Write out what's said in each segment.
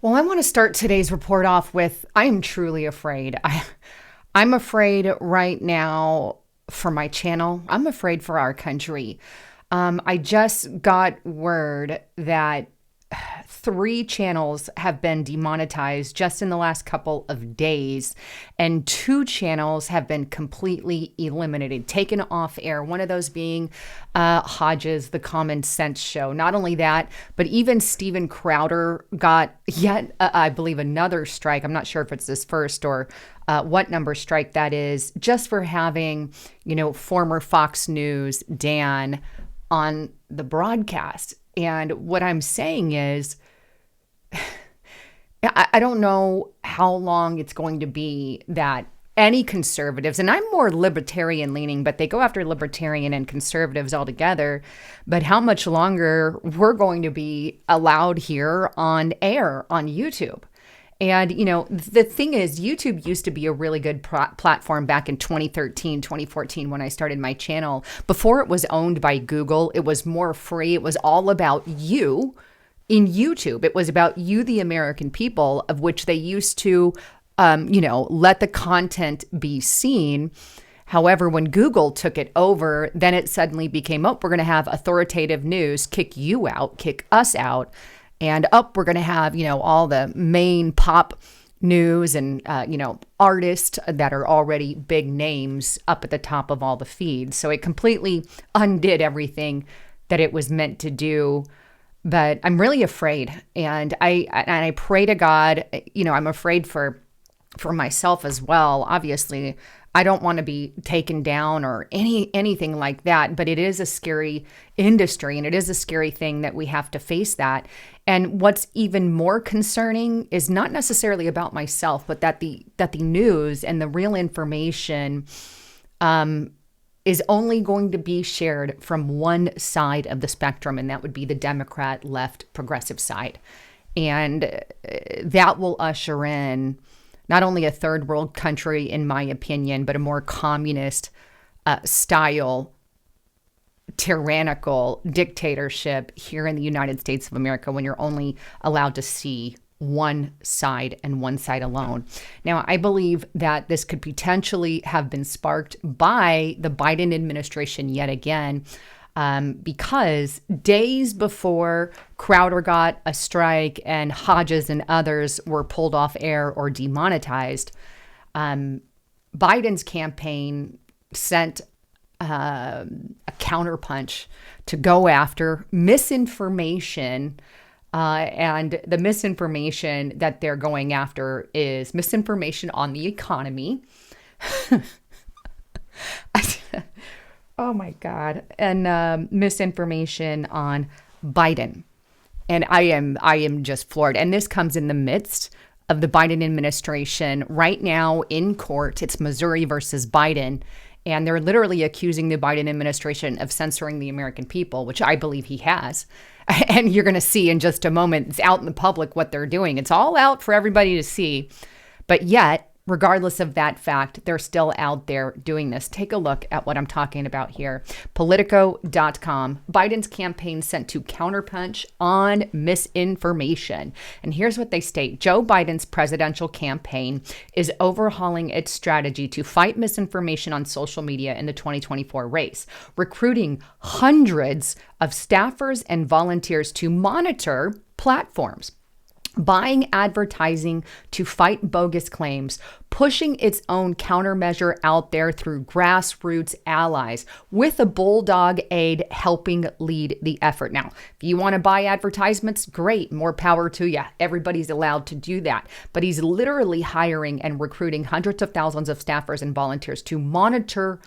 Well, I want to start today's report off with I am truly afraid. I'm afraid right now for my channel. I'm afraid for our country. I just got word that three channels have been demonetized just in the last couple of days, and two channels have been completely eliminated, taken off air. One of those being Hodges, the Common Sense Show. Not only that, but even Steven Crowder got yet, I believe, another strike. I'm not sure if it's his first or what number strike that is, just for having, former Fox News Dan on the broadcast. And what I'm saying is, I don't know how long it's going to be that any conservatives, and I'm more libertarian leaning, but they go after libertarian and conservatives altogether, but how much longer we're going to be allowed here on air on YouTube. And, the thing is, YouTube used to be a really good platform back in 2013, 2014, when I started my channel. Before it was owned by Google, it was more free. It was all about you in YouTube. It was about you, the American people, of which they used to, let the content be seen. However, when Google took it over, then it suddenly became, we're going to have authoritative news, kick you out, kick us out. And we're going to have, all the main pop news and, artists that are already big names up at the top of all the feeds. So it completely undid everything that it was meant to do. But I'm really afraid. And I pray to God, I'm afraid for myself as well. Obviously, I don't want to be taken down or anything like that, but it is a scary industry and it is a scary thing that we have to face that. And what's even more concerning is not necessarily about myself, but that the news and the real information is only going to be shared from one side of the spectrum, and that would be the Democrat, left, progressive side. And that will usher in not only a third world country, in my opinion, but a more communist style, tyrannical dictatorship here in the United States of America, when you're only allowed to see one side and one side alone. Now, I believe that this could potentially have been sparked by the Biden administration yet again, because days before Crowder got a strike and Hodges and others were pulled off air or demonetized, Biden's campaign sent a counterpunch to go after misinformation. And the misinformation that they're going after is misinformation on the economy. Oh my God. And misinformation on Biden. And I am just floored. And this comes in the midst of the Biden administration right now in court. It's Missouri versus Biden. And they're literally accusing the Biden administration of censoring the American people, which I believe he has. And you're going to see in just a moment, it's out in the public what they're doing. It's all out for everybody to see. But yet, regardless of that fact, they're still out there doing this. Take a look at what I'm talking about here. Politico.com. Biden's campaign sent to Counterpunch on misinformation. And here's what they state. Joe Biden's presidential campaign is overhauling its strategy to fight misinformation on social media in the 2024 race, recruiting hundreds of staffers and volunteers to monitor platforms, buying advertising to fight bogus claims, pushing its own countermeasure out there through grassroots allies, with a bulldog aide helping lead the effort. Now, if you want to buy advertisements, great, more power to you. Everybody's allowed to do that. But he's literally hiring and recruiting hundreds of thousands of staffers and volunteers to monitor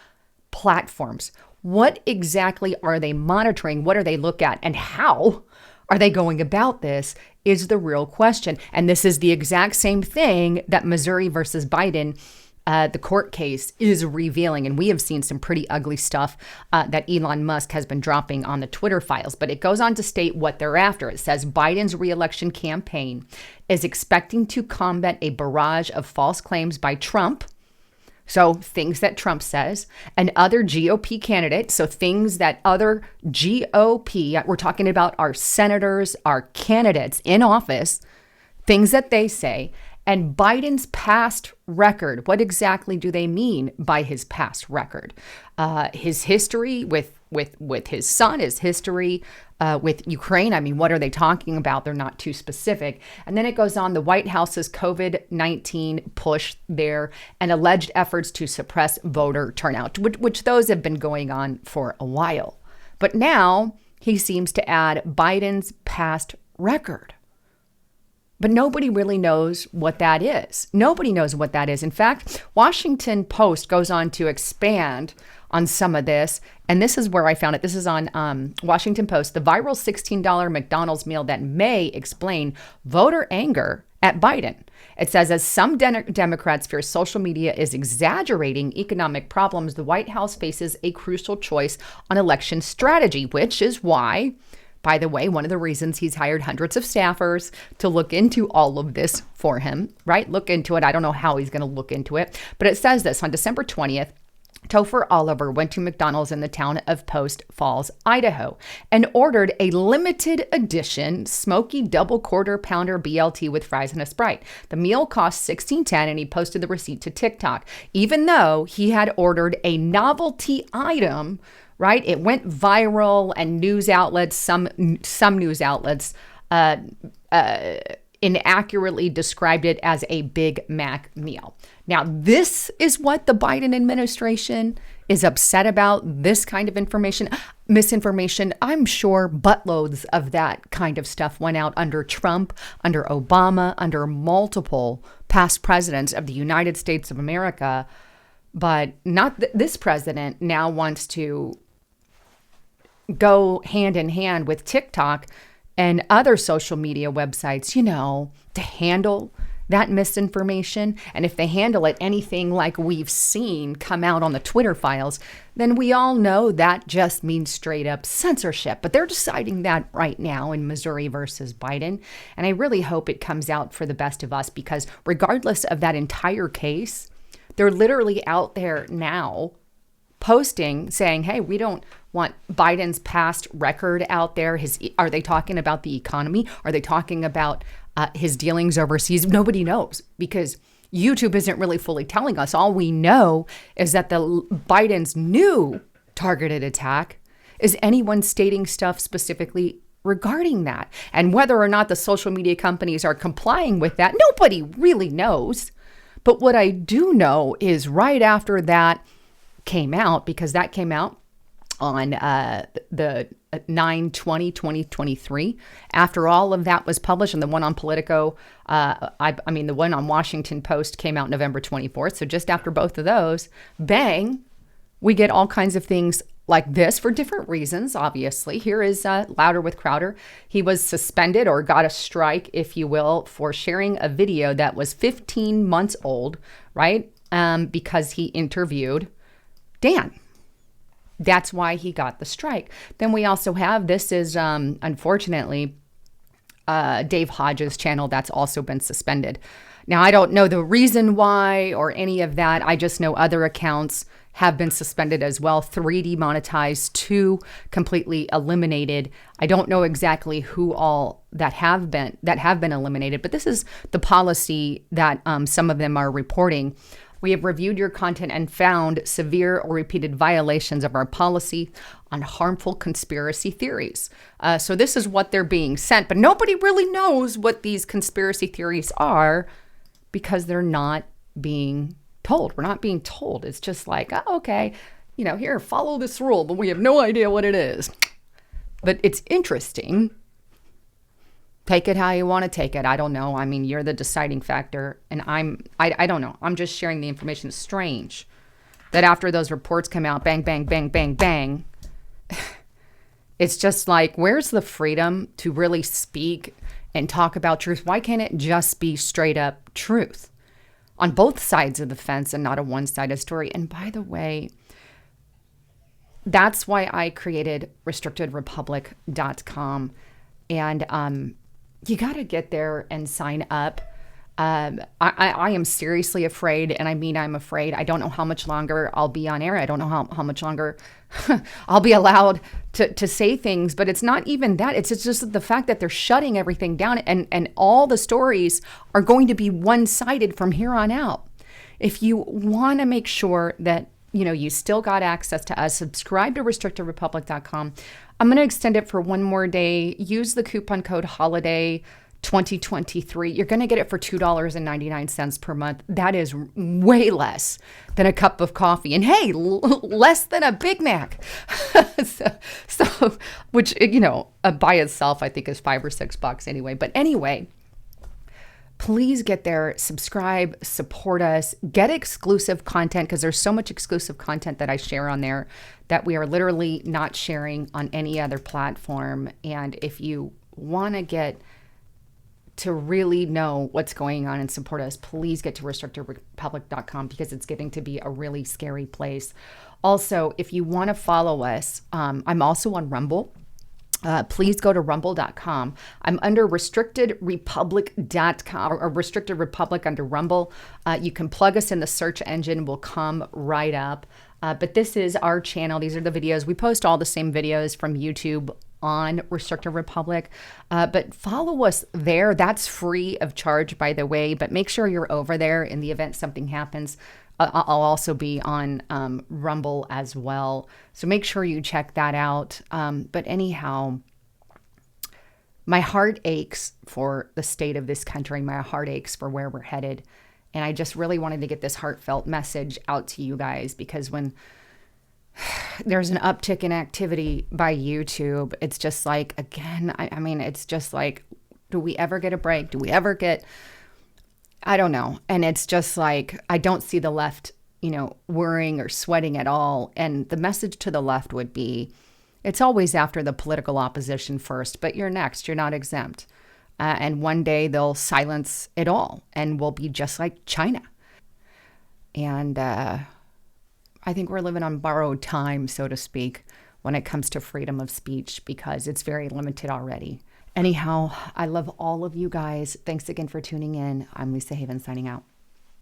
platforms. What exactly are they monitoring? What are they look at? And how are they going about this is the real question. And this is the exact same thing that Missouri versus Biden, the court case, is revealing. And we have seen some pretty ugly stuff that Elon Musk has been dropping on the Twitter files. But it goes on to state what they're after. It says Biden's reelection campaign is expecting to combat a barrage of false claims by Trump. So things that Trump says, and other GOP candidates. So things that other GOP, we're talking about our senators, our candidates in office, things that they say, and Biden's past record. What exactly do they mean by his past record? His history with his son, his history with Ukraine. I mean, what are they talking about? They're not too specific. And then it goes on, the White House's COVID-19 push there and alleged efforts to suppress voter turnout, which those have been going on for a while. But now he seems to add Biden's past record. But nobody really knows what that is. Nobody knows what that is. In fact, Washington Post goes on to expand on some of this. And this is where I found it. This is on Washington Post. The viral $16 McDonald's meal that may explain voter anger at Biden. It says, as some Democrats fear social media is exaggerating economic problems, the White House faces a crucial choice on election strategy, which is why, by the way, one of the reasons he's hired hundreds of staffers to look into all of this for him, right? Look into it. I don't know how he's going to look into it, but it says this: on December 20th, Topher Oliver went to McDonald's in the town of Post Falls, Idaho, and ordered a limited edition smoky double quarter pounder BLT with fries and a Sprite. The meal cost $16.10, and he posted the receipt to TikTok, even though he had ordered a novelty item. Right? It went viral, and news outlets, some news outlets, inaccurately described it as a Big Mac meal. Now, this is what the Biden administration is upset about, this kind of misinformation. I'm sure buttloads of that kind of stuff went out under Trump, under Obama, under multiple past presidents of the United States of America. But not this president now wants to go hand in hand with TikTok and other social media websites, to handle that misinformation. And if they handle it anything like we've seen come out on the Twitter files, then we all know that just means straight up censorship. But they're deciding that right now in Missouri versus Biden. And I really hope it comes out for the best of us, because regardless of that entire case, they're literally out there now posting saying, hey, we don't want Biden's past record out there. Are they talking about the economy? Are they talking about his dealings overseas? Nobody knows, because YouTube isn't really fully telling us. All we know is that Biden's new targeted attack is anyone stating stuff specifically regarding that. And whether or not the social media companies are complying with that, nobody really knows. But what I do know is right after that came out, because that came out on the 9/20/2023, after all of that was published, and the one on Politico, the one on Washington Post came out November 24th. So just after both of those, bang, we get all kinds of things like this for different reasons, obviously. Here is Louder with Crowder. He was suspended, or got a strike, if you will, for sharing a video that was 15 months old, right? Because he interviewed Dan. That's why he got the strike. Then we also have, this is unfortunately Dave Hodges' channel that's also been suspended. Now, I don't know the reason why or any of that. I just know other accounts have been suspended as well. 3 demonetized, 2 completely eliminated. I don't know exactly who all that have been eliminated, but this is the policy that some of them are reporting. We have reviewed your content and found severe or repeated violations of our policy on harmful conspiracy theories. So this is what they're being sent, but nobody really knows what these conspiracy theories are, because they're not being told. We're not being told. It's just like, oh, okay, here, follow this rule, but we have no idea what it is. But it's interesting. Take it how you want to take it. I don't know. I mean, you're the deciding factor, and I don't know. I'm just sharing the information. It's strange that after those reports come out, bang, bang, bang, bang, bang, it's just like, where's the freedom to really speak and talk about truth? Why can't it just be straight up truth on both sides of the fence and not a one-sided story? And by the way, that's why I created restrictedrepublic.com. And you got to get there and sign up. I am seriously afraid, and I mean I'm afraid. I don't know how much longer I'll be on air. I don't know how much longer I'll be allowed to say things, but it's not even that. It's just the fact that they're shutting everything down, and all the stories are going to be one-sided from here on out. If you want to make sure that you still got access to us, subscribe to restrictedrepublic.com. I'm going to extend it for one more day. Use the coupon code HOLIDAY 2023. You're going to get it for $2.99 per month. That is way less than a cup of coffee. And hey, less than a Big Mac. so, which, by itself, I think is $5 or $6 anyway. But anyway, please get there, subscribe, support us, get exclusive content, because there's so much exclusive content that I share on there that we are literally not sharing on any other platform. And if you want to get to really know what's going on and support us, please get to restrictedrepublic.com, because it's getting to be a really scary place. Also, if you want to follow us, I'm also on Rumble. Please go to rumble.com. I'm under restrictedrepublic.com, or Restricted Republic under Rumble. You can plug us in the search engine. We'll come right up. But this is our channel. These are the videos. We post all the same videos from YouTube on Restricted Republic. But follow us there. That's free of charge, by the way. But make sure you're over there in the event something happens. I'll also be on Rumble as well. So make sure you check that out. But anyhow, my heart aches for the state of this country. My heart aches for where we're headed. And I just really wanted to get this heartfelt message out to you guys, because when there's an uptick in activity by YouTube, it's just like, again, I mean, it's just like, do we ever get a break? Do we ever get... I don't know. And it's just like, I don't see the left, worrying or sweating at all. And the message to the left would be, it's always after the political opposition first, but you're next. You're not exempt. And one day they'll silence it all, and we'll be just like China. And I think we're living on borrowed time, so to speak, when it comes to freedom of speech, because it's very limited already. Anyhow, I love all of you guys. Thanks again for tuning in. I'm Lisa Haven signing out.